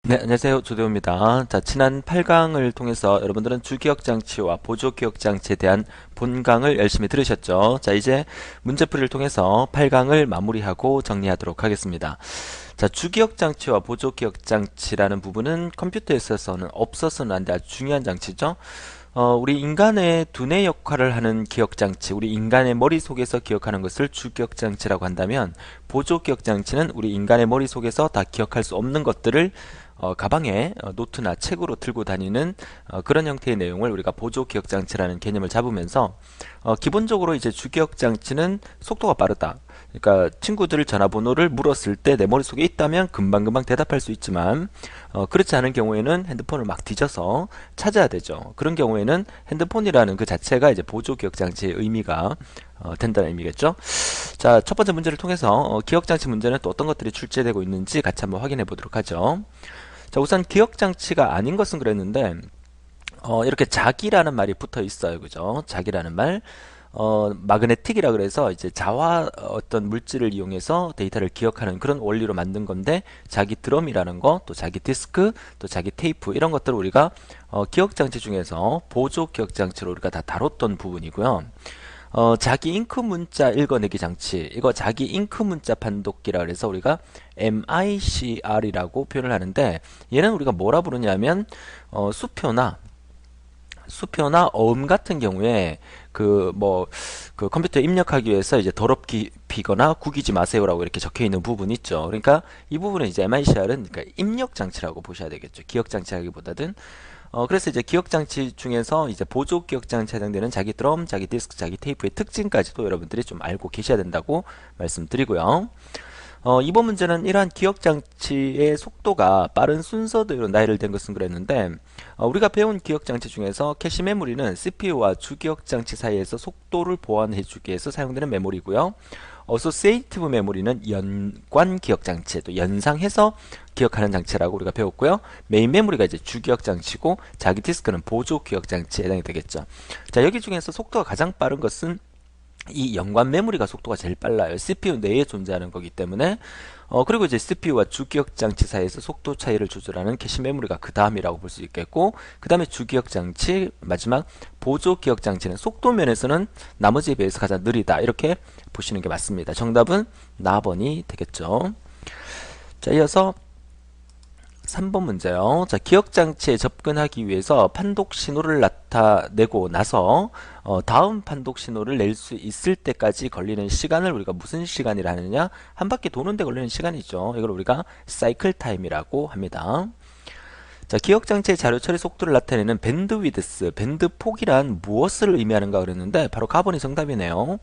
네, 안녕하세요. 조대호입니다. 자, 지난 8강을 통해서 여러분들은 주기억장치와 보조기억장치에 대한 본강을 열심히 들으셨죠? 자, 이제 문제풀이를 통해서 8강을 마무리하고 정리하도록 하겠습니다. 자, 주기억장치와 보조기억장치라는 부분은 컴퓨터에 있어서는 없어서는 안 돼 아주 중요한 장치죠. 우리 인간의 두뇌 역할을 하는 기억장치, 우리 인간의 머릿속에서 기억하는 것을 주기억장치라고 한다면, 보조기억장치는 우리 인간의 머릿속에서 다 기억할 수 없는 것들을 가방에 노트나 책으로 들고 다니는 그런 형태의 내용을 우리가 보조기억장치라는 개념을 잡으면서 기본적으로 이제 주기억장치는 속도가 빠르다. 그러니까 친구들 전화번호를 물었을 때 내 머릿속에 있다면 금방금방 대답할 수 있지만 그렇지 않은 경우에는 핸드폰을 막 뒤져서 찾아야 되죠. 그런 경우에는 핸드폰이라는 그 자체가 이제 보조기억장치의 의미가 된다는 의미겠죠. 자, 첫 번째 문제를 통해서 기억장치 문제는 또 어떤 것들이 출제되고 있는지 같이 한번 확인해 보도록 하죠. 자, 우선 기억장치가 아닌 것은 그랬는데 이렇게 자기라는 말이 붙어 있어요. 그죠? 자기라는 말. 마그네틱이라 그래서 이제 자화 어떤 물질을 이용해서 데이터를 기억하는 그런 원리로 만든 건데, 자기 드럼이라는 거, 또 자기 디스크, 또 자기 테이프, 이런 것들을 우리가 기억장치 중에서 보조 기억장치로 우리가 다 다뤘던 부분이고요. 자기 잉크 문자 읽어내기 장치, 이거 자기 잉크 문자 판독기라 그래서 우리가 MICR이라고 표현을 하는데, 얘는 우리가 뭐라 부르냐면 수표나 어음 같은 경우에 그 컴퓨터에 입력하기 위해서 이제 더럽히거나 구기지 마세요라고 이렇게 적혀 있는 부분이 있죠. 그러니까 이 부분은 이제 MICR은 그러니까 입력 장치라고 보셔야 되겠죠. 기억 장치하기보다는. 그래서 이제 기억 장치 중에서 이제 보조 기억 장치에 해당되는 자기 드럼, 자기 디스크, 자기 테이프의 특징까지도 여러분들이 좀 알고 계셔야 된다고 말씀드리고요. 이번 문제는 이러한 기억장치의 속도가 빠른 순서대로 나열을 된 것은 그랬는데, 우리가 배운 기억장치 중에서 캐시 메모리는 CPU와 주기억장치 사이에서 속도를 보완해주기 위해서 사용되는 메모리고요. 어소시에이티브 메모리는 연관 기억장치, 또 연상해서 기억하는 장치라고 우리가 배웠고요. 메인 메모리가 이제 주기억장치고, 자기 디스크는 보조 기억장치에 해당이 되겠죠. 자, 여기 중에서 속도가 가장 빠른 것은 이 연관 메모리가 속도가 제일 빨라요. CPU 내에 존재하는 거기 때문에. 그리고 이제 CPU와 주기억 장치 사이에서 속도 차이를 조절하는 캐시 메모리가 그 다음이라고 볼 수 있겠고, 그 다음에 주기억 장치, 마지막 보조 기억 장치는 속도 면에서는 나머지에 비해서 가장 느리다, 이렇게 보시는 게 맞습니다. 정답은 나번이 되겠죠. 자, 이어서 3번 문제요. 자, 기억장치에 접근하기 위해서 판독 신호를 나타내고 나서 다음 판독 신호를 낼 수 있을 때까지 걸리는 시간을 우리가 무슨 시간이라 하느냐? 한 바퀴 도는데 걸리는 시간이죠. 이걸 우리가 사이클 타임이라고 합니다. 자, 기억장치의 자료 처리 속도를 나타내는 밴드위드스, 밴드 폭이란 무엇을 의미하는가 그랬는데, 바로 가번이 정답이네요.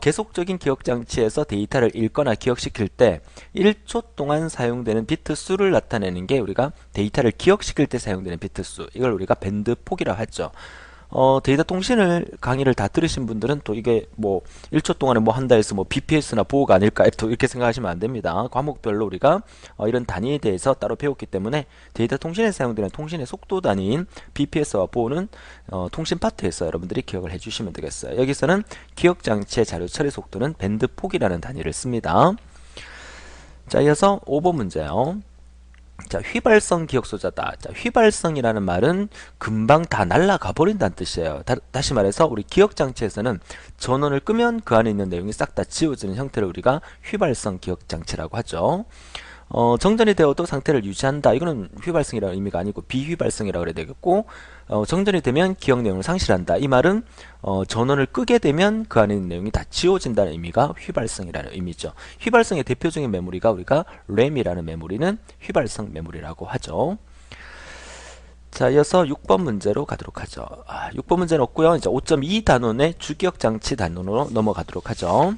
계속적인 기억장치에서 데이터를 읽거나 기억시킬 때 1초 동안 사용되는 비트 수를 나타내는 게 우리가 데이터를 기억시킬 때 사용되는 비트 수, 이걸 우리가 밴드 폭이라고 하죠. 데이터 통신을 강의를 다 들으신 분들은 또 이게 뭐 1초 동안에 뭐 한다 해서 뭐 BPS나 보호가 아닐까 또 이렇게 생각하시면 안 됩니다. 과목별로 우리가 이런 단위에 대해서 따로 배웠기 때문에 데이터 통신에 사용되는 통신의 속도 단위인 BPS와 보호는 통신 파트에서 여러분들이 기억을 해주시면 되겠어요. 여기서는 기억 장치의 자료 처리 속도는 밴드 폭이라는 단위를 씁니다. 자, 이어서 5번 문제요. 자, 휘발성 기억소자다. 자, 휘발성이라는 말은 금방 다 날아가 버린다는 뜻이에요. 다시 말해서 우리 기억장치에서는 전원을 끄면 그 안에 있는 내용이 싹 다 지워지는 형태를 우리가 휘발성 기억장치라고 하죠. 정전이 되어도 상태를 유지한다. 이거는 휘발성이라는 의미가 아니고 비휘발성이라고 그래야 되겠고, 정전이 되면 기억 내용을 상실한다. 이 말은 전원을 끄게 되면 그 안에 있는 내용이 다 지워진다는 의미가 휘발성이라는 의미죠. 휘발성의 대표적인 메모리가 우리가 램이라는 메모리는 휘발성 메모리라고 하죠. 자, 이어서 6번 문제로 가도록 하죠. 6번 문제는 없고요. 이제 5.2 단원의 주기억 장치 단원으로 넘어가도록 하죠.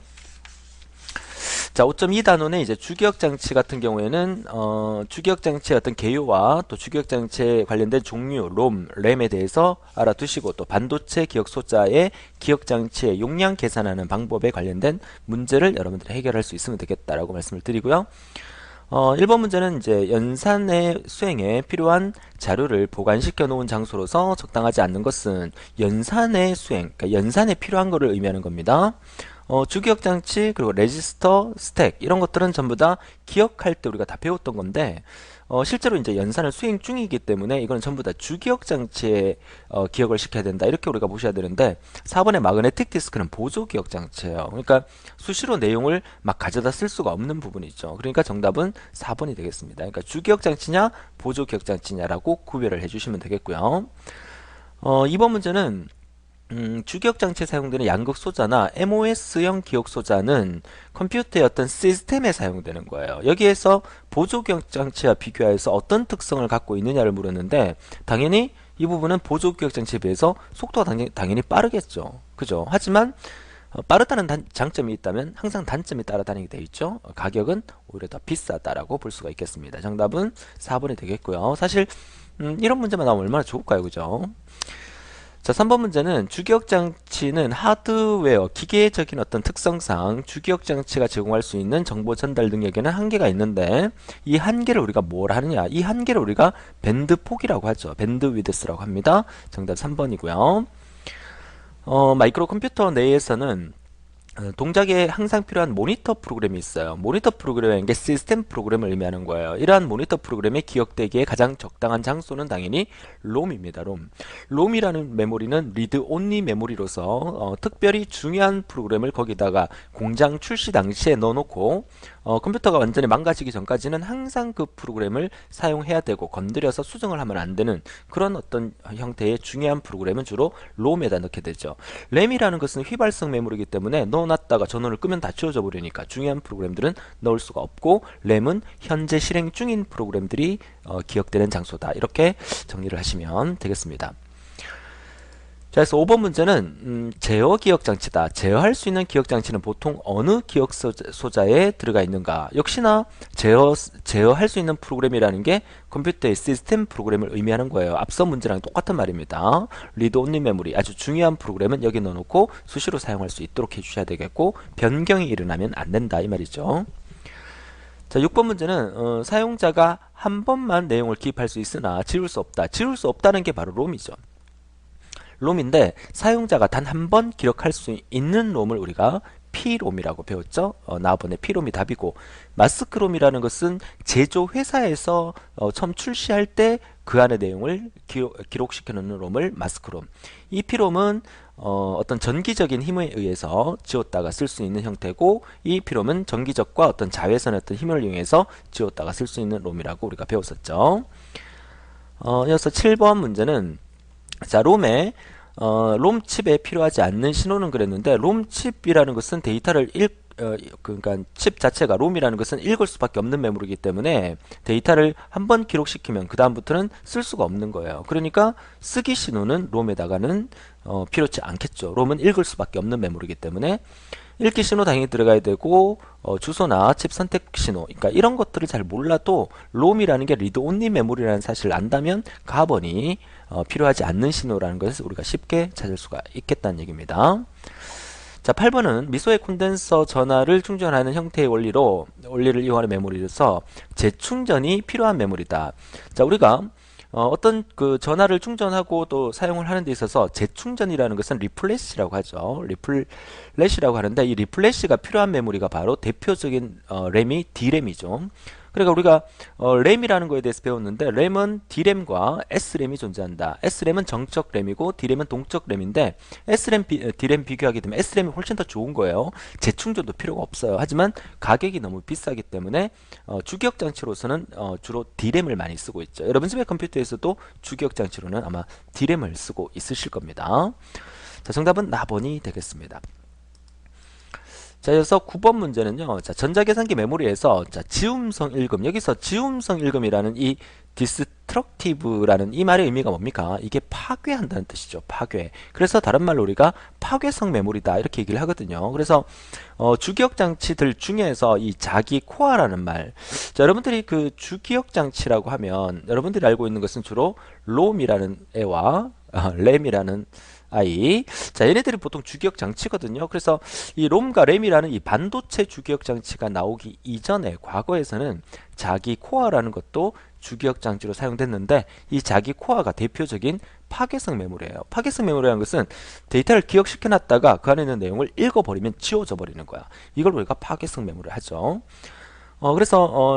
자, 5.2 단원의 이제 주기억 장치 같은 경우에는 주기억 장치의 어떤 개요와 또 주기억 장치에 관련된 종류, 램에 대해서 알아두시고, 또 반도체 기억 소자의 기억 장치의 용량 계산하는 방법에 관련된 문제를 여러분들이 해결할 수 있으면 되겠다라고 말씀을 드리고요. 1번 문제는 이제 연산의 수행에 필요한 자료를 보관시켜 놓은 장소로서 적당하지 않는 것은 연산의 수행, 그러니까 연산에 필요한 것을 의미하는 겁니다. 주기억 장치, 그리고 레지스터, 스택, 이런 것들은 전부 다 기억할 때 우리가 다 배웠던 건데, 실제로 이제 연산을 수행 중이기 때문에 이건 전부 다 주기억 장치에 기억을 시켜야 된다. 이렇게 우리가 보셔야 되는데 4번의 마그네틱 디스크는 보조 기억 장치예요. 그러니까 수시로 내용을 막 가져다 쓸 수가 없는 부분이죠. 그러니까 정답은 4번이 되겠습니다. 그러니까 주기억 장치냐 보조 기억 장치냐라고 구별을 해주시면 되겠고요. 2번 문제는 주기억 장치에 사용되는 양극 소자나 MOS형 기억 소자는 컴퓨터의 어떤 시스템에 사용되는 거예요. 여기에서 보조 기억 장치와 비교하여서 어떤 특성을 갖고 있느냐를 물었는데 당연히 이 부분은 보조 기억 장치에 비해서 속도가 당연히 빠르겠죠. 그죠? 하지만 빠르다는 장점이 있다면 항상 단점이 따라다니게 되어 있죠. 가격은 오히려 더 비싸다라고 볼 수가 있겠습니다. 정답은 4번이 되겠고요. 사실 이런 문제만 나오면 얼마나 좋을까요? 그죠? 자, 3번 문제는 주기억 장치는 하드웨어, 기계적인 어떤 특성상 주기억 장치가 제공할 수 있는 정보 전달 능력에는 한계가 있는데 이 한계를 우리가 뭘 하느냐? 이 한계를 우리가 밴드 폭이라고 하죠. 밴드 위드스라고 합니다. 정답 3번이고요. 마이크로 컴퓨터 내에서는 동작에 항상 필요한 모니터 프로그램이 있어요. 모니터 프로그램은 게 시스템 프로그램을 의미하는 거예요. 이러한 모니터 프로그램의 기억되기에 가장 적당한 장소는 당연히 롬입니다. 롬이라는 메모리는 리드 온리 메모리로서 특별히 중요한 프로그램을 거기다가 공장 출시 당시에 넣어놓고 컴퓨터가 완전히 망가지기 전까지는 항상 그 프로그램을 사용해야 되고 건드려서 수정을 하면 안 되는 그런 어떤 형태의 중요한 프로그램은 주로 롬에다 넣게 되죠. 램이라는 것은 휘발성 메모리이기 때문에 넣어놨다가 전원을 끄면 다 지워져 버리니까 중요한 프로그램들은 넣을 수가 없고 램은 현재 실행 중인 프로그램들이 기억되는 장소다. 이렇게 정리를 하시면 되겠습니다. 자, 그래서 5번 문제는 제어 기억 장치다. 제어할 수 있는 기억 장치는 보통 어느 기억 소자에 들어가 있는가? 역시나 제어할 수 있는 프로그램이라는 게 컴퓨터의 시스템 프로그램을 의미하는 거예요. 앞서 문제랑 똑같은 말입니다. 리드 온리 메모리, 아주 중요한 프로그램은 여기 넣어놓고 수시로 사용할 수 있도록 해주셔야 되겠고 변경이 일어나면 안 된다 이 말이죠. 자, 6번 문제는 사용자가 한 번만 내용을 기입할 수 있으나 지울 수 없다. 지울 수 없다는 게 바로 롬이죠. 롬인데 사용자가 단 한 번 기록할 수 있는 롬을 우리가 P롬이라고 배웠죠. 나번에 P롬이 답이고 마스크롬이라는 것은 제조 회사에서 처음 출시할 때 그 안의 내용을 기록시켜 놓는 롬을 마스크롬. 이 P롬은 어떤 전기적인 힘에 의해서 지웠다가 쓸 수 있는 형태고 이 P롬은 전기적과 어떤 자외선의 어떤 힘을 이용해서 지웠다가 쓸 수 있는 롬이라고 우리가 배웠었죠. 이어서 7번 문제는 자, 롬칩에 필요하지 않는 신호는 그랬는데 롬칩이라는 것은 데이터를 그러니까 칩 자체가 롬이라는 것은 읽을 수밖에 없는 메모리이기 때문에 데이터를 한번 기록시키면 그 다음부터는 쓸 수가 없는 거예요. 그러니까 쓰기 신호는 롬에다가는 필요치 않겠죠. 롬은 읽을 수밖에 없는 메모리이기 때문에 읽기 신호 당연히 들어가야 되고 주소나 칩 선택 신호, 그러니까 이런 것들을 잘 몰라도 롬이라는 게 리드 온리 메모리라는 사실을 안다면 가번이 필요하지 않는 신호라는 것을 우리가 쉽게 찾을 수가 있겠다는 얘기입니다. 자, 8번은 미소의 콘덴서 전하를 충전하는 형태의 원리를 이용하는 메모리로서 재충전이 필요한 메모리다. 자, 우리가 어떤 그 전하를 충전하고 또 사용을 하는 데 있어서 재충전이라는 것은 리플래시라고 하죠. 리플래시라고 하는데 이 리플래시가 필요한 메모리가 바로 대표적인 램이 D램이죠. 그러니까 우리가 램이라는 거에 대해서 배웠는데 램은 D램과 S램이 존재한다. S램은 정적 램이고 D램은 동적 램인데 S램, D램 비교하게 되면 S램이 훨씬 더 좋은 거예요. 재충전도 필요가 없어요. 하지만 가격이 너무 비싸기 때문에 주기억 장치로서는 주로 D램을 많이 쓰고 있죠. 여러분 집의 컴퓨터에서도 주기억 장치로는 아마 D램을 쓰고 있으실 겁니다. 자, 정답은 나번이 되겠습니다. 자, 이어서 9번 문제는요. 자, 전자계산기 메모리에서 자, 지움성 읽음. 여기서 지움성 읽음이라는 이 destructive라는 이 말의 의미가 뭡니까? 이게 파괴한다는 뜻이죠. 파괴. 그래서 다른 말로 우리가 파괴성 메모리다 이렇게 얘기를 하거든요. 그래서 주기억 장치들 중에서 이 자기 코어라는 말. 자, 여러분들이 그 주기억 장치라고 하면 여러분들이 알고 있는 것은 주로 롬이라는 애와 램이라는 아이. 자, 얘네들이 보통 주기억 장치거든요. 그래서 이 롬과 램이라는 이 반도체 주기억 장치가 나오기 이전에 과거에서는 자기 코어라는 것도 주기억 장치로 사용됐는데 이 자기 코어가 대표적인 파괴성 메모리예요. 파괴성 메모리라는 것은 데이터를 기억시켜 놨다가 그 안에 있는 내용을 읽어버리면 지워져 버리는 거야. 이걸 우리가 파괴성 메모리 하죠.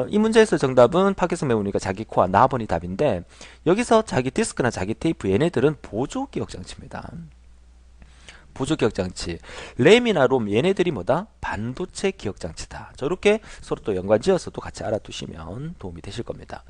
이 문제에서 정답은 파괴성 메모리가 자기 코어 나번이 답인데, 여기서 자기 디스크나 자기 테이프 얘네들은 보조 기억 장치입니다. 보조 기억 장치. 램이나 롬 얘네들이 뭐다? 반도체 기억 장치다. 저렇게 서로 또 연관지어서 또 같이 알아두시면 도움이 되실 겁니다.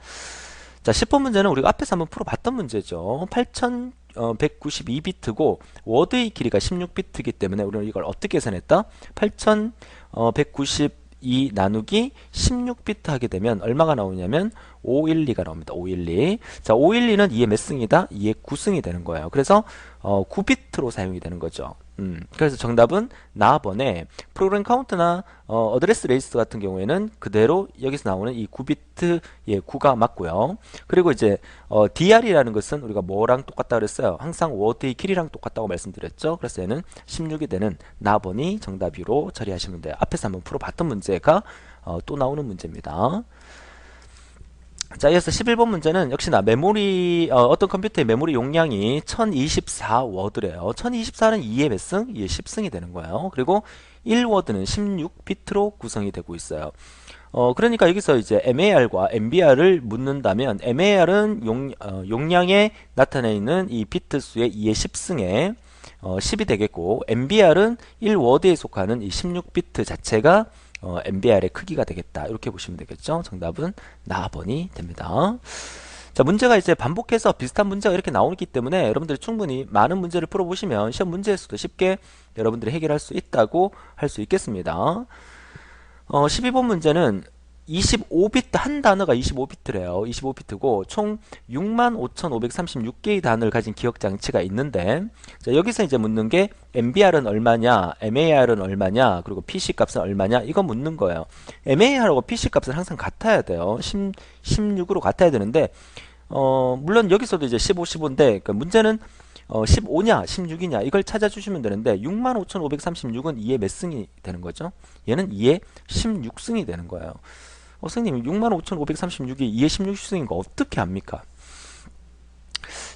자, 10번 문제는 우리가 앞에서 한번 풀어봤던 문제죠. 8192비트고 워드의 길이가 16비트이기 때문에 우리는 이걸 어떻게 계산했다? 8192 나누기 16비트 하게 되면 얼마가 나오냐면 512가 나옵니다. 512. 자, 512는 2의 몇 승이다? 2의 9승이 되는 거예요. 그래서 9비트로 사용이 되는 거죠. 그래서 정답은 나번에 프로그램 카운트나 어드레스 레이스 같은 경우에는 그대로 여기서 나오는 이 9비트 예 9가 맞고요. 그리고 이제 DR이라는 것은 우리가 뭐랑 똑같다 그랬어요? 항상 워드의 길이랑 똑같다고 말씀드렸죠. 그래서 얘는 16이 되는 나번이 정답으로 처리하시면 돼요. 앞에서 한번 풀어봤던 문제가 또 나오는 문제입니다. 자, 이어서 11번 문제는 역시나 메모리, 어떤 컴퓨터의 메모리 용량이 1024워드래요. 1024는 2의 몇 승? 2의 10승이 되는 거예요. 그리고 1워드는 16비트로 구성이 되고 있어요. 그러니까 여기서 이제 MAR과 MBR을 묻는다면, MAR은 용량에 나타내 있는 이 비트 수의 2의 10승에 10이 되겠고, MBR은 1워드에 속하는 이 16비트 자체가 MBR의 크기가 되겠다. 이렇게 보시면 되겠죠. 정답은 나번이 됩니다. 자, 문제가 이제 반복해서 비슷한 문제가 이렇게 나오기 때문에 여러분들이 충분히 많은 문제를 풀어보시면 시험 문제에서도 쉽게 여러분들이 해결할 수 있다고 할 수 있겠습니다. 12번 문제는 25비트, 한 단어가 25비트래요. 25비트고 총 65,536개의 단어를 가진 기억 장치가 있는데, 자, 여기서 이제 묻는 게 MBR은 얼마냐, MAR은 얼마냐, 그리고 PC 값은 얼마냐, 이거 묻는 거예요. MAR하고 PC 값은 항상 같아야 돼요. 16으로 같아야 되는데, 물론 여기서도 이제 15, 15인데, 그 문제는 15냐, 16이냐, 이걸 찾아주시면 되는데, 65,536은 2의 몇 승이 되는 거죠? 얘는 2의 16승이 되는 거예요. 선생님, 65,536이 2의 16승인 거 어떻게 합니까?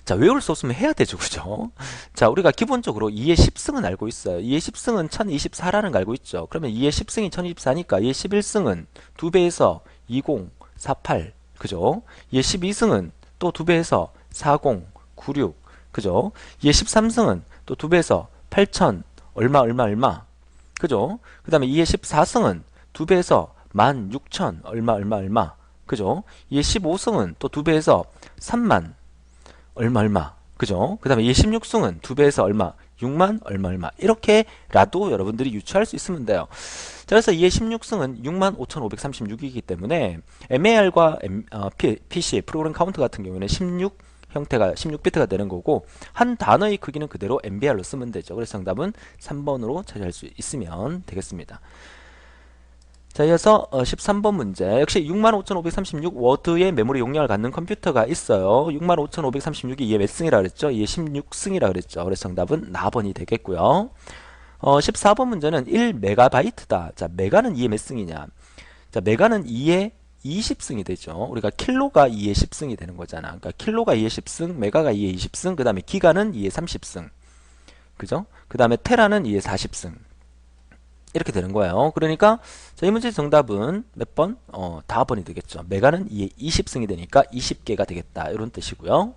자, 외울 수 없으면 해야 되죠, 그죠? 자, 우리가 기본적으로 2의 10승은 알고 있어요. 2의 10승은 1024라는 걸 알고 있죠. 그러면 2의 10승이 1024니까 2의 11승은 2배에서 20, 48, 그죠? 2의 12승은 또 2배에서 40, 96, 그죠? 2의 13승은 또 2배에서 8000, 얼마, 그죠? 그 다음에 2의 14승은 2배에서 16,000 얼마, 그죠? 이에 15승은 또 2배에서 3만 얼마, 그죠? 그 다음에 이에 16승은 2배에서 얼마, 6만 얼마, 이렇게라도 여러분들이 유추할 수 있으면 돼요. 자, 그래서 이에 16승은 65,536이기 때문에 MAR과 PC 프로그램 카운트 같은 경우에는 16 형태가 16비트가 되는 거고, 한 단어의 크기는 그대로 MBR로 쓰면 되죠. 그래서 정답은 3번으로 처리할 수 있으면 되겠습니다. 자, 이어서 13번 문제. 역시 65,536 워드의 메모리 용량을 갖는 컴퓨터가 있어요. 65,536이 2의 몇 승이라 그랬죠? 2의 16승이라 그랬죠. 그래서 정답은 나번이 되겠고요. 14번 문제는 1메가바이트다. 자, 메가는 2의 몇 승이냐? 자, 메가는 2의 20승이 되죠. 우리가 킬로가 2의 10승이 되는 거잖아. 그러니까 킬로가 2의 10승, 메가가 2의 20승, 그 다음에 기가는 2의 30승. 그죠? 그 다음에 테라는 2의 40승. 이렇게 되는 거예요. 그러니까 자, 이 문제의 정답은 몇 번? 다번이 되겠죠. 메가는 2의 20승이 되니까 20개가 되겠다. 이런 뜻이고요.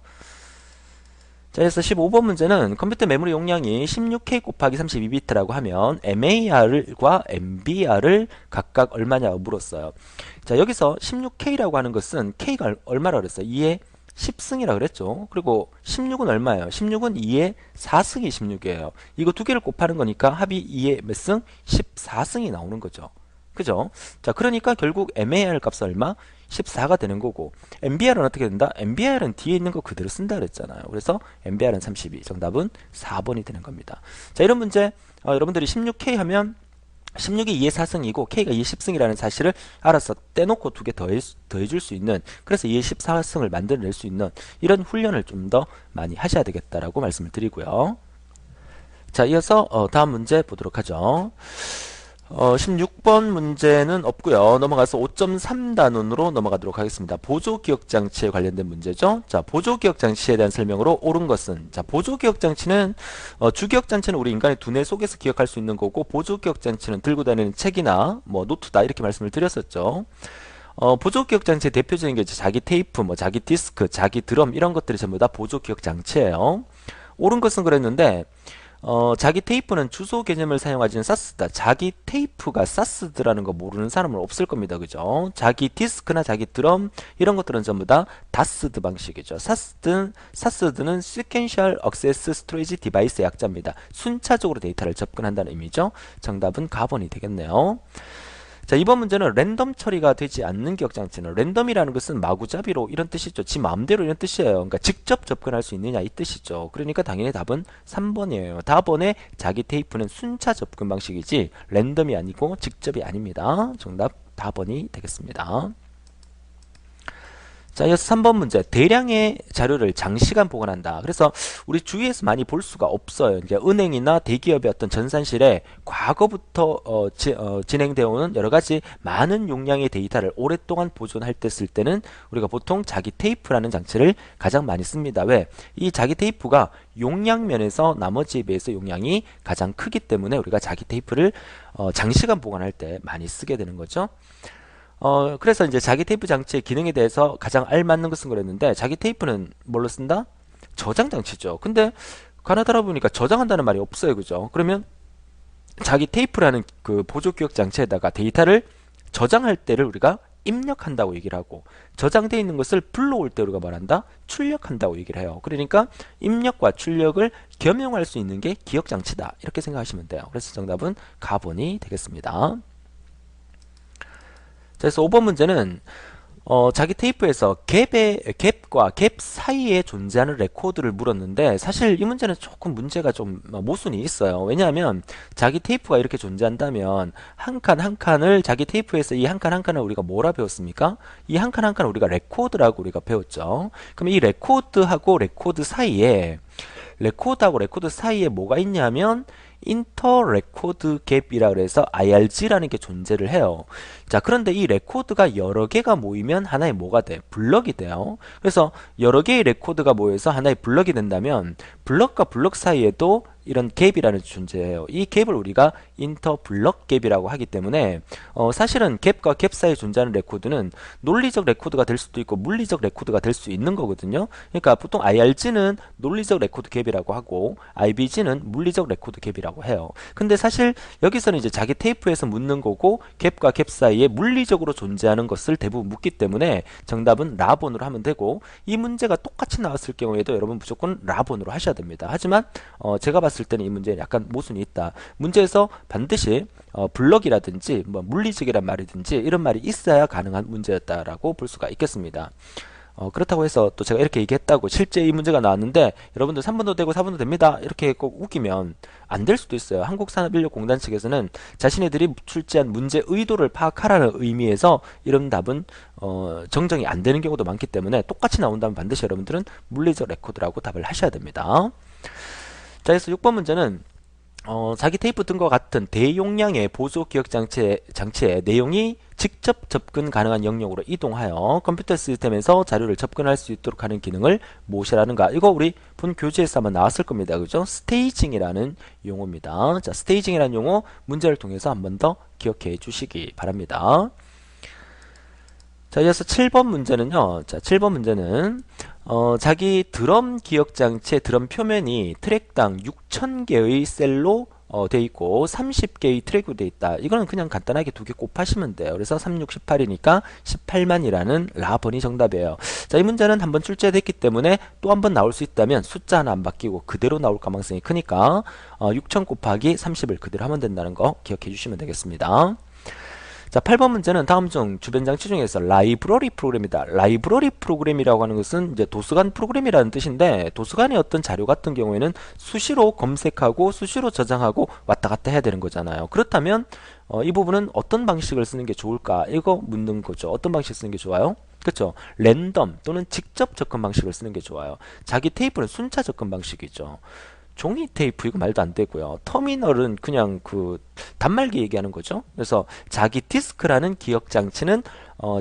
자, 그래서 15번 문제는 컴퓨터 메모리 용량이 16K 곱하기 32비트라고 하면 MAR과 MBR을 각각 얼마냐고 물었어요. 자, 여기서 16K라고 하는 것은 K가 얼마라고 그랬어요? 2의 10승이라 그랬죠. 그리고 16은 얼마예요? 16은 2의 4승이 16이에요. 이거 두 개를 곱하는 거니까 합이 2의 몇 승? 14승이 나오는 거죠. 그죠? 자, 그러니까 결국 MAR 값은 얼마? 14가 되는 거고, MBR은 어떻게 된다? MBR은 뒤에 있는 거 그대로 쓴다 그랬잖아요. 그래서 MBR은 32. 정답은 4번이 되는 겁니다. 자, 이런 문제 여러분들이 16K 하면 16이 2의 4승이고 K가 2의 10승이라는 사실을 알아서 떼놓고 두 개 더해줄 수 있는, 그래서 2의 14승을 만들어낼 수 있는 이런 훈련을 좀 더 많이 하셔야 되겠다라고 말씀을 드리고요. 자, 이어서 다음 문제 보도록 하죠. 16번 문제는 없고요. 넘어가서 5.3 단원으로 넘어가도록 하겠습니다. 보조기억장치에 관련된 문제죠. 자, 보조기억장치에 대한 설명으로 옳은 것은, 자, 보조기억장치는 주기억장치는 우리 인간의 두뇌 속에서 기억할 수 있는 거고, 보조기억장치는 들고 다니는 책이나 뭐 노트다 이렇게 말씀을 드렸었죠. 보조기억장치의 대표적인 게 이제 자기 테이프, 뭐 자기 디스크, 자기 드럼 이런 것들이 전부 다 보조기억장치예요. 옳은 것은 그랬는데 자기 테이프는 주소 개념을 사용하지는 사스다. 자기 테이프가 사스드라는 거 모르는 사람은 없을 겁니다. 그죠? 자기 디스크나 자기 드럼 이런 것들은 전부 다 다스드 방식이죠. 사스드는 Sequential Access Storage Device의 약자입니다. 순차적으로 데이터를 접근한다는 의미죠. 정답은 가번이 되겠네요. 자, 이번 문제는 랜덤 처리가 되지 않는 기억장치는, 랜덤이라는 것은 마구잡이로 이런 뜻이죠. 지 마음대로 이런 뜻이에요. 그러니까 직접 접근할 수 있느냐 이 뜻이죠. 그러니까 당연히 답은 3번이에요. 답번에 자기 테이프는 순차 접근 방식이지 랜덤이 아니고 직접이 아닙니다. 정답 답번이 되겠습니다. 자, 이어서 3번 문제. 대량의 자료를 장시간 보관한다. 그래서 우리 주위에서 많이 볼 수가 없어요. 이제 은행이나 대기업의 어떤 전산실에 과거부터 진행되어 오는 여러 가지 많은 용량의 데이터를 오랫동안 보존할 때 쓸 때는 우리가 보통 자기 테이프라는 장치를 가장 많이 씁니다. 왜? 이 자기 테이프가 용량 면에서 나머지에 비해서 용량이 가장 크기 때문에 우리가 자기 테이프를 장시간 보관할 때 많이 쓰게 되는 거죠. 그래서 이제 자기 테이프 장치의 기능에 대해서 가장 알맞는 것은 그랬는데, 자기 테이프는 뭘로 쓴다? 저장 장치죠. 근데 가나다라 보니까 저장한다는 말이 없어요. 그죠? 그러면 자기 테이프라는 그 보조 기억 장치에다가 데이터를 저장할 때를 우리가 입력한다고 얘기를 하고, 저장되어 있는 것을 불러올 때 우리가 말한다? 출력한다고 얘기를 해요. 그러니까 입력과 출력을 겸용할 수 있는 게 기억 장치다. 이렇게 생각하시면 돼요. 그래서 정답은 가번이 되겠습니다. 그래서 5번 문제는 자기 테이프에서 갭과 갭 사이에 존재하는 레코드를 물었는데, 사실 이 문제는 조금 문제가 좀 모순이 있어요. 왜냐하면 자기 테이프가 이렇게 존재한다면 한 칸 한 칸을, 자기 테이프에서 이 한 칸 한 칸을 우리가 뭐라 배웠습니까? 이 한 칸 한 칸을 우리가 레코드라고 우리가 배웠죠. 그럼 이 레코드하고 레코드 사이에 뭐가 있냐면 인터 레코드 갭이라 그래서 IRG라는 게 존재를 해요. 자, 그런데 이 레코드가 여러 개가 모이면 하나의 뭐가 돼? 블럭이 돼요. 그래서 여러 개의 레코드가 모여서 하나의 블럭이 된다면 블럭과 블럭 사이에도 이런 갭이라는 존재예요. 이 갭을 우리가 인터 블럭 갭이라고 하기 때문에 사실은 갭과 갭 사이에 존재하는 레코드는 논리적 레코드가 될 수도 있고 물리적 레코드가 될 수 있는 거거든요. 그러니까 보통 IRG는 논리적 레코드 갭이라고 하고 IBG는 물리적 레코드 갭이라고 해요. 근데 사실 여기서는 이제 자기 테이프에서 묻는 거고, 갭과 갭 사이에 물리적으로 존재하는 것을 대부분 묻기 때문에 정답은 라번으로 하면 되고, 이 문제가 똑같이 나왔을 경우에도 여러분 무조건 라번으로 하셔야 됩니다. 하지만 제가 봤을 때는 이 문제는 약간 모순이 있다. 문제에서 반드시 블럭이라든지 뭐 물리적이란 말이든지 이런 말이 있어야 가능한 문제였다라고 볼 수가 있겠습니다. 그렇다고 해서 또 제가 이렇게 얘기했다고 실제 이 문제가 나왔는데 여러분들 3번도 되고 4번도 됩니다 이렇게 꼭 우기면 안 될 수도 있어요. 한국산업인력공단 측에서는 자신네들이 출제한 문제 의도를 파악하라는 의미에서 이런 답은 정정이 안 되는 경우도 많기 때문에 똑같이 나온다면 반드시 여러분들은 물리적 레코드라고 답을 하셔야 됩니다. 자, 그래서 6번 문제는 자기 테이프 등과 같은 대용량의 보조 기억 장치의 내용이 직접 접근 가능한 영역으로 이동하여 컴퓨터 시스템에서 자료를 접근할 수 있도록 하는 기능을 무엇이라는가? 이거 우리 본 교재에서 한번 나왔을 겁니다. 그죠? 스테이징이라는 용어입니다. 자, 스테이징이라는 용어 문제를 통해서 한 번 더 기억해 주시기 바랍니다. 자, 이어서 7번 문제는요. 자, 7번 문제는 자기 드럼 기억 장치의 드럼 표면이 트랙당 6,000개의 셀로 돼 있고 30개의 트랙으로 돼 있다. 이거는 그냥 간단하게 두 개 곱하시면 돼요. 그래서 3, 6, 18이니까 18만이라는 라번이 정답이에요. 자, 이 문제는 한번 출제됐기 때문에 또 한 번 나올 수 있다면 숫자 하나 안 바뀌고 그대로 나올 가능성이 크니까 6,000 곱하기 30을 그대로 하면 된다는 거 기억해 주시면 되겠습니다. 자, 8번 문제는 다음 중 주변 장치 중에서 라이브러리 프로그램이다. 라이브러리 프로그램이라고 하는 것은 이제 도서관 프로그램이라는 뜻인데, 도서관의 어떤 자료 같은 경우에는 수시로 검색하고 수시로 저장하고 왔다 갔다 해야 되는 거잖아요. 그렇다면 이 부분은 어떤 방식을 쓰는 게 좋을까? 이거 묻는 거죠. 어떤 방식 쓰는 게 좋아요? 그렇죠. 랜덤 또는 직접 접근 방식을 쓰는 게 좋아요. 자기 테이프는 순차 접근 방식이죠. 종이 테이프 이거 말도 안 되고요. 터미널은 그냥 그 단말기 얘기하는 거죠. 그래서 자기 디스크라는 기억 장치는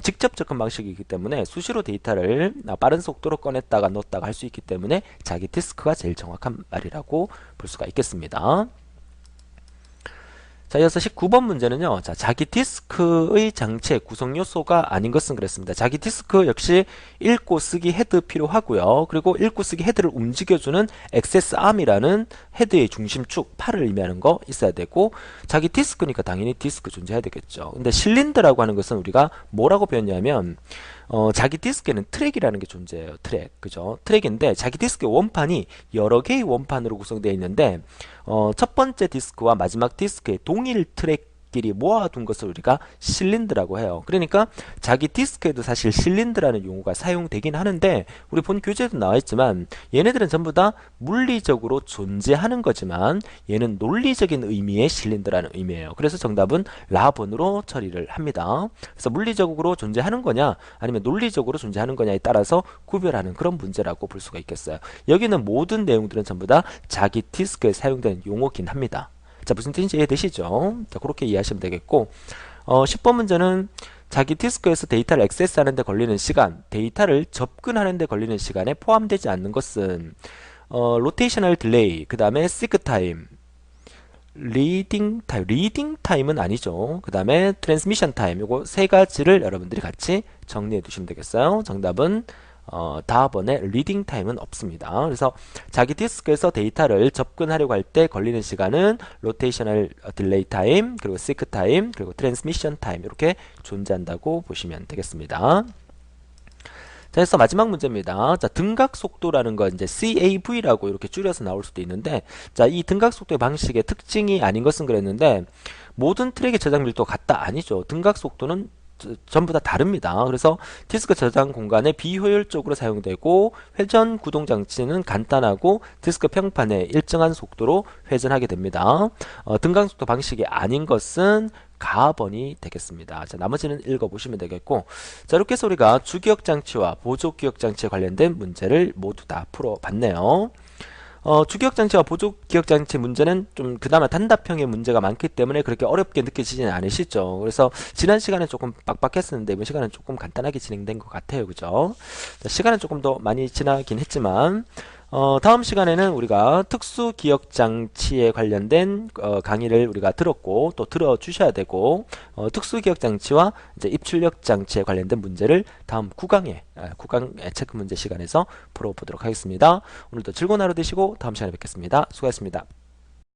직접 접근 방식이기 때문에 수시로 데이터를 빠른 속도로 꺼냈다가 넣었다가 할 수 있기 때문에 자기 디스크가 제일 정확한 말이라고 볼 수가 있겠습니다. 자, 이어서 19번 문제는요. 자, 자기 디스크의 장치의 구성 요소가 아닌 것은 그랬습니다. 자기 디스크 역시 읽고 쓰기 헤드 필요하고요. 그리고 읽고 쓰기 헤드를 움직여주는 액세스 암이라는 헤드의 중심축, 팔을 의미하는 거 있어야 되고, 자기 디스크니까 당연히 디스크 존재해야 되겠죠. 근데 실린더라고 하는 것은 우리가 뭐라고 배웠냐면, 자기 디스크에는 트랙이라는 게 존재해요. 트랙. 그죠? 트랙인데 자기 디스크의 원판이 여러 개의 원판으로 구성되어 있는데 첫 번째 디스크와 마지막 디스크의 동일 트랙끼리 모아둔 것을 우리가 실린더라고 해요. 그러니까 자기 디스크에도 사실 실린더라는 용어가 사용되긴 하는데 우리 본 교재에도 나와 있지만 얘네들은 전부 다 물리적으로 존재하는 거지만 얘는 논리적인 의미의 실린더라는 의미예요. 그래서 정답은 라번으로 처리를 합니다. 그래서 물리적으로 존재하는 거냐 아니면 논리적으로 존재하는 거냐에 따라서 구별하는 그런 문제라고 볼 수가 있겠어요. 여기는 모든 내용들은 전부 다 자기 디스크에 사용되는 용어긴 합니다. 자, 무슨 뜻인지 이해되시죠? 자, 그렇게 이해하시면 되겠고 10번 문제는 자기 디스크에서 데이터를 액세스하는 데 걸리는 시간, 데이터를 접근하는 데 걸리는 시간에 포함되지 않는 것은 로테이셔널 딜레이, 그 다음에 시크 타임, 리딩 타임은 아니죠. 그 다음에 트랜스미션 타임, 요거 세 가지를 여러분들이 같이 정리해 두시면 되겠어요. 정답은 다음번에 리딩 타임은 없습니다. 그래서 자기 디스크에서 데이터를 접근하려고 할 때 걸리는 시간은 로테이셔널 딜레이 타임, 그리고 시크 타임, 그리고 트랜스미션 타임 이렇게 존재한다고 보시면 되겠습니다. 자, 그래서 마지막 문제입니다. 자, 등각 속도라는 건 이제 CAV라고 이렇게 줄여서 나올 수도 있는데, 자, 이 등각 속도의 방식의 특징이 아닌 것은 그랬는데, 모든 트랙의 저장 밀도가 같다? 아니죠. 등각 속도는 전부 다 다릅니다. 그래서 디스크 저장 공간에 비효율적으로 사용되고 회전 구동 장치는 간단하고 디스크 평판에 일정한 속도로 회전하게 됩니다. 등각 속도 방식이 아닌 것은 가번이 되겠습니다. 자, 나머지는 읽어보시면 되겠고, 자, 이렇게 해서 우리가 주기억 장치와 보조 기억 장치에 관련된 문제를 모두 다 풀어봤네요. 주기억 장치와 보조 기억 장치 문제는 좀 그나마 단답형의 문제가 많기 때문에 그렇게 어렵게 느껴지지는 않으시죠. 그래서 지난 시간에 조금 빡빡했었는데 이번 시간은 조금 간단하게 진행된 것 같아요. 그죠? 자, 시간은 조금 더 많이 지나긴 했지만 다음 시간에는 우리가 특수 기억 장치에 관련된 강의를 우리가 들었고 또 들어주셔야 되고 특수 기억 장치와 이제 입출력 장치에 관련된 문제를 다음 9강의 체크 문제 시간에서 풀어보도록 하겠습니다. 오늘도 즐거운 하루 되시고 다음 시간에 뵙겠습니다. 수고하셨습니다.